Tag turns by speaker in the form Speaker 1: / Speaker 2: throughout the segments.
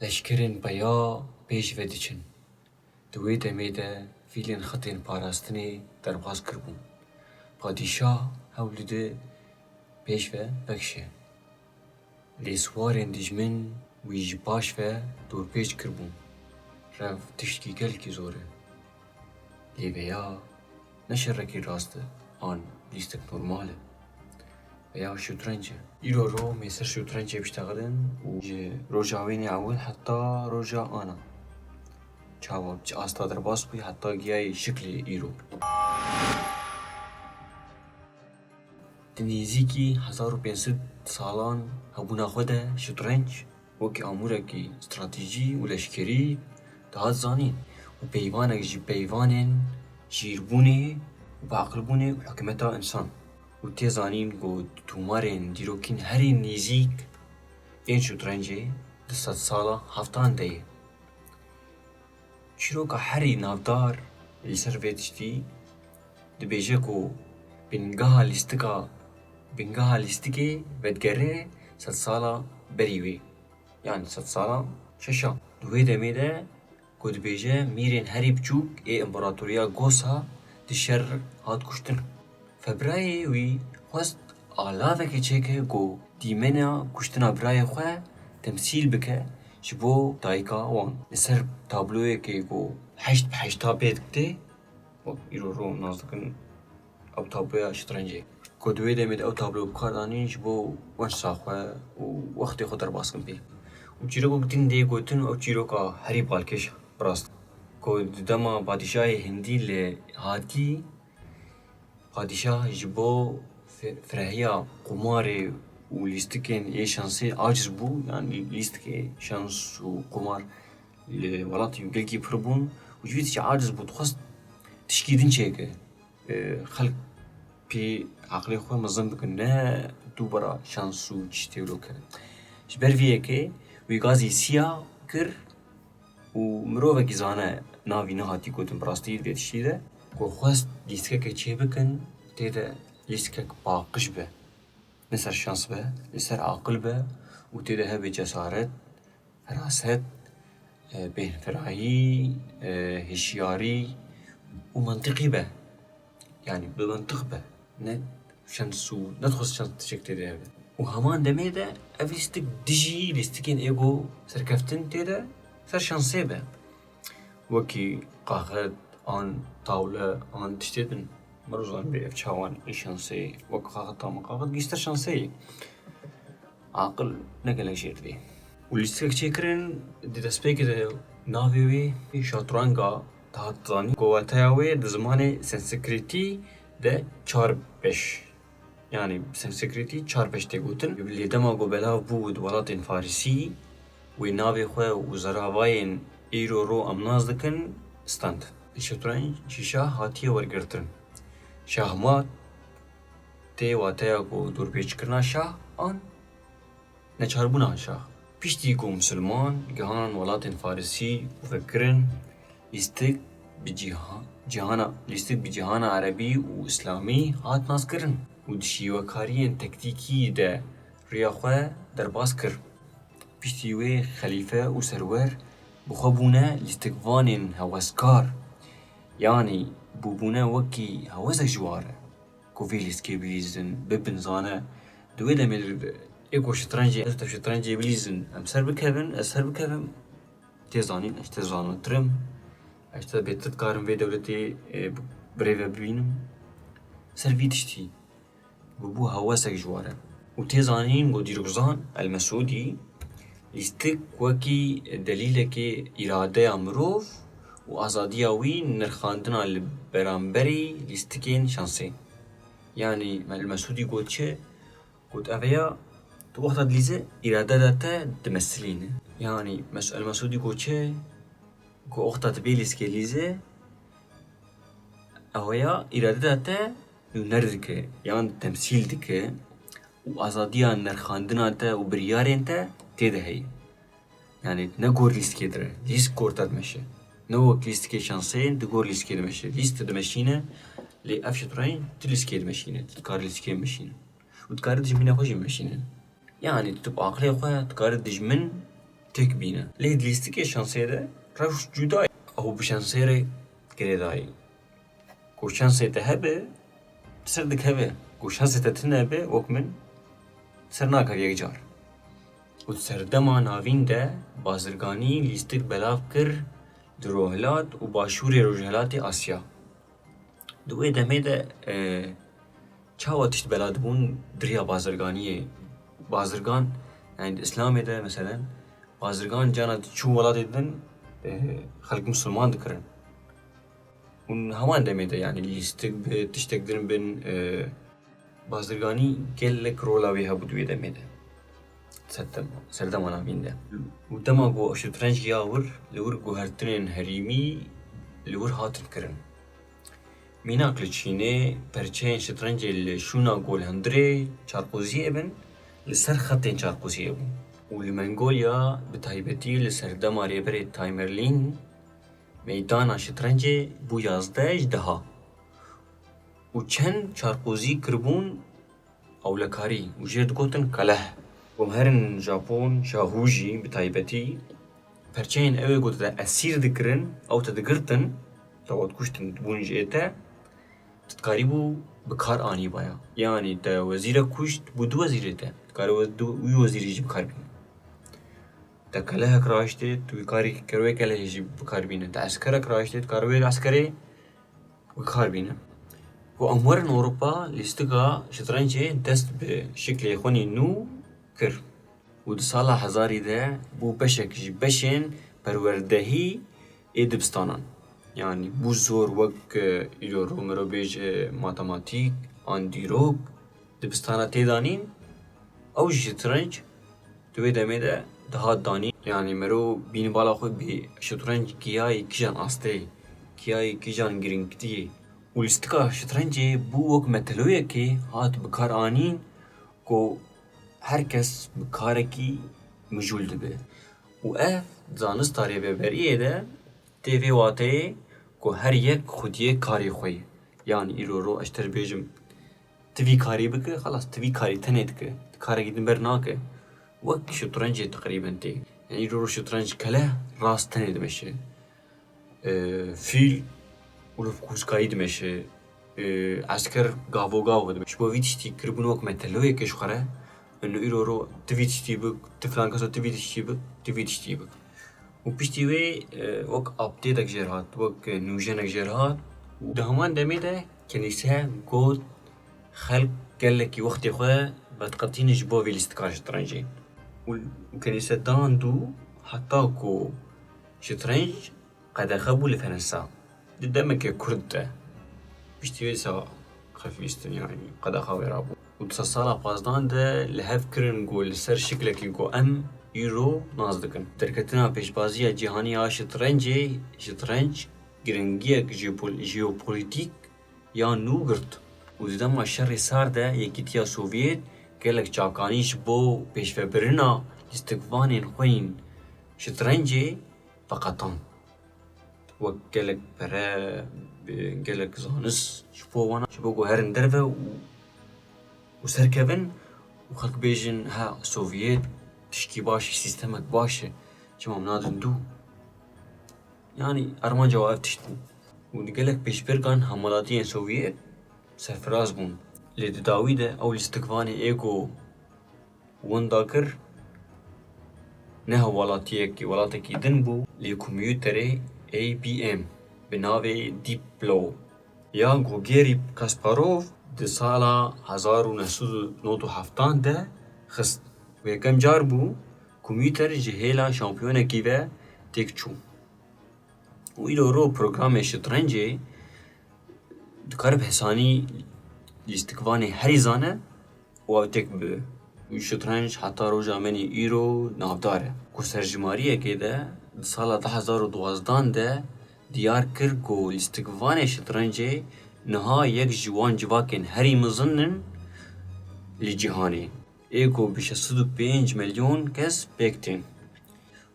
Speaker 1: Leşkerên peya pêş vediçin. Di wê demê de fîlên xetên parastinê derbas kirbûn. Padîşah hewlîdê pêş ve vekişe. Lê swarên dijmin wî ji paş ve dorpêç kirbûn. Rev tiştî gelekî zor e. Lê vêya ne şerrekî rast e, an lîstek normal e. Veya şutrenc e. Îro ro mêr ser şutrencê bişteqilin û ji roja wênê ewil heta roja ana. Çawa ji asta derbas bûyî heta giyayê şiklê îro. Di nêzîkî 1500 salan hebûna xwe de şutrenc wekî amûrekî stratejî û leşkerî dihat zanîn û peyvanek ji peyvanên jîrbûnê û beaqilbûnê û hikûmeta însan. û tê zanîn ku di tûmarên dîrokîn herî nêzik ên şutrencê di sed sala heftan de ye. Çîroka herî navdar li ser vê tiştî dibêje ku bîngeha lîstikê vedgerê sed sala berî wê, yani sed sala şeşa. Di wê demê de ku dibêje mîrên herî biçûk ê împaratoriya Gosa di şer hat kuştin. Febrayê wî xwest alavekê çêke ku dîmena kuştina birayê xwe temsîl bike ji bo dayika wan. Li ser tabloyekê ku 8x8 pê diktê, wek îro ro nas dikin ew tabloya şutrencê. Ku di wê demê de ew tablo bikar danîn ji bo wenşa xwe û wextê xwe derbas bikin pê. û çîrokek din dê gotin ew çîroka herî balkêş e birast. Ku di dema padîşahê Hindî lê hatî, padîşah ji bo firehiya qumarê û lîstikên ê şansê aciz bû, yani lîstikê şans û qumar li welatê wî gelekî pir bûn û ji vî tiştî aciz bû, dixwest tişkî din çêke. Xelk pê aqilê xwe mezin bikin, ne dûbera şans û tiştê wilo. Ji ber vî yekê wî gazê siyah kir û mirovekî zana navî nehatî gotin bi rastî vê tiştî de ku xwest lîstikeke çê bikin, tê de lîstikek paqij be. Ne ser şans be, li ser aqil be û tê de hebe cesaret, feraset, bêhnfirahî, hişyarî û mentiqî be. Yani bi mentiq be. Ne şans û ne dixwest şans tişek tê de hebe. û heman demê de ev lîstik dijî lîstikên êgo serkeftin tê de ser şansê be. Wekî qaxet an tawle an tiştê din. Merozan bê ev çawan ê şansê wek qaxeta maqaxet gîşter şansê ye. Aqil ne gelek jêr dibê. û lîstikek çêkirin di destpêkê de navê wê şaturanga dihat zanîn ku wateya wê di zimanê sanskritî de 4-5. Yani sanskritî 4-5 tê gotin. Lê dema ku belav bû di welatên Farîsî, wê navê xwe û zeravayên îro ro em naz dikin stand. Şutrenc ji şah hatiye wergirtin. Şahmat tê wateya ku dorpêçkirina şah an neçarbûna şah. Piştî ku Musilman gihanan welatên Farîsî û vekirin lîstik bi cîhana Erebî û İslamî hat nazkirin û di şîwekariyên tektîkî de rêya xwe derbas kir. Piştî wê xelîfe û serwer bi xwe bûne lîstikvanên heweskar, yani bûbûne wekî hewesek ji war e ku vê lîstikê bilîzin, bibin zane. Di wê demê de ê ku şutrencê bilîzin em ser bikevin, ez ser bikevim, tê zanîn ez tê zanîntirim, ez tê bêtir dikarim vê dewletê birêve bibînim. Ser vî tiştî bû hewesek ji war e. û tê zanîn ku dîrokzan El-Mesûdî lîstik wekî delîlekê îradeya mirov û azadiya wî nirxandina li beramberî lîstikên şansê. Yani El-Mesûdî got çi? Got eveya tu wexta dilîze îrade de te dimesilîne. Yani El-Mesûdî got çi? Ku wexta tu bê lîstikê lîze eveya îrade de te nûner dike, yan temsîl dike û azadiya nirxandina te û biryarên te tê de heye. Yani ne gor lîstikê dire, lîst gor te dimeşe. Ne wek lîstikê şansê di gor lîstikê dimeşe. Lîst dimeşîne lê ev şutrenc tu lîstikê dimeşîne, tu dikarî lîstikê bimeşîne û dikarî dijminê xwe jî bimeşîne. Yani tu bi aqilê xwe dikarî dijmin tek bine. Lê lîstikê şansê de rewş cuda ye. Ew bi şansêrê girêdayî. Ku şansê te hebe, ser dikeve. Ku şansê te tune hebe, wek min ser nakeve yekcar. û serdema navîn de bazirganî lîstik belav kir di Rojhilat û Başûrê Rojhilatê Asya. Di wê demê de çawa tişt bela dibûn diriya bazirganiyê. Bazirgan yani di İslamê de meselen bazirgan cana çû welatê din xelk Müslüman dikirin. û heman demê de yani lîstik bi tiştek din bin bazirganî gelek rola wê hebû di wê demê de. Serdema navîn de. û dema ku şitrenc ya wir li wir guhertinên herîmî li wir hatin kirin. Mînak li Çînê perçeyên şitrencê li şûna golhindirê çarpoziyê bin li ser xetên çarpoziyê bûn. û li Mongolya bi taybetî li ser dema rêberê Tamerlîn meydana şitrencê bû 11 daha. û çend çarpozî kiribûn ewlekarî û jê digotin keleh. Herên Japon şahû jî bi taybetî perçeyên ew ê ku te esîr dikirin ew te digirtin tawa dikuştin dibûn jê te dikarî bû bi kar anî baya. Yani te wezîrek kuşt bû du wezîrê te. Dikarî wî wezîrî jî bi kar bîne. Te kelehek raştê tu wî karî kir wê kelehê jî bi kar bîne. Te eskerek raştê dikarî wê eskerê bi kar bîne. û em werin Ewropa lîstika şitrencê dest bi şiklê xwenî nû kir. û di sala hezarî de bû beşek ji beşên perwerdehî ê dibistanan. Yani bû zor wek îro mirovêj matematîk an dîrok dibistana tê danîn ew ji şitrenc di wê demê de dihat danîn. Yani mirov bînî bala xwe bê şitrenc giyayê kîjan astê, giyayê kîjan girîngitiyê. û lîstika şitrencê bû wek meteloyekê hat bi kar anîn ku herkes bi karekî mijûl dibe. û ev zanista rêveberiyê de tê vê wateyê ku her yek xwediyê karê xwe ye. Yani îro ez te bêjim tu vî karî bike, xelas tu vî karî tenê dike. Karekî din ber nake. Wek şitrencê teqrîben tê. Yani îro şitrenc keleh rast tenê dimeşe. Fîl û kûskayî dimeşe. Esker gavogav dibe. Ji bo vî tiştî kiribûn wek meteloyekê ji xwe re îro tu vî tiştî bik, tu filan kesa tu vî tiştî bik, tu vî tiştî bik. û piştî wê wek aptêdek jêr hat, wek nûjenek jêr hat. û di heman demê de kenîse got xelk gelekî wextê xwe vedqetîne ji bo vê lîstika şitrencê. û kenîse dandu heta ku şitrenc qedexe bû li Ferensa. Di demekê Kurd de. Piştî wê sa xefîstin yani qedexa wê rabû. û di sala pazdan de li hev kirin ku li ser şiklekî ku em îro naz dikin. Derketina pêşbaziya cîhanî ya şitrencê, şitrenc giringiyek jeopolitîk ya nû girt. û di dema şerê sar de Yekîtiya Sovyêt gelek çakanî ji bo pêşvebirina lîstikvanên xwe yên şitrencê veqetan. Wek gelek pere, gelek zanist ji bo wan ji bo ku herin derve û serkevin û xelk bêjin ha Sovyêt tişkî baş e, sîstemek baş e, çima em nadin dû. Yani armanca ev tişt bû. û di gelek pêşbirkan hemalatiyên Sovyêt serfiraz bûn. Lê di dawî de ew lîstikvanê ê ku winda kir neha welatekî din bû lê komputerê ABM bi navê Diplo ya Grigorî Kasparov di sala 1997 de xist. Yekem car bû kompûter ji hêla şampiyonekî ve têk çû. û îro programê şitrencê dikare bi hesanî lîstikvanê herî zane û ew têk bibe. û şitrenc heta roja menî îro navdar e. Ku serjmariyekê de di sala 2012 de diyar kir ku lîstikvanê şitrencê niha yek ji wan civakên herî mezin li cîhanê. Ê ku bi 65 milyon kes pêk tên.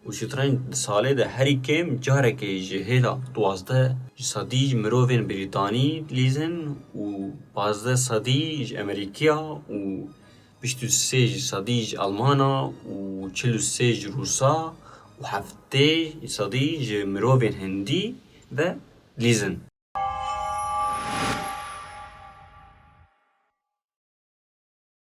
Speaker 1: û şitrenc di salê de herî kêm carekê ji hêla 12 sadî mirovên Brîtanî dilîzin û 15 sadî ji Amerîkaya û 23 sadî ji Almana û 43 ji Rûsa و هفته صدی ج مروفین هندی و لیزن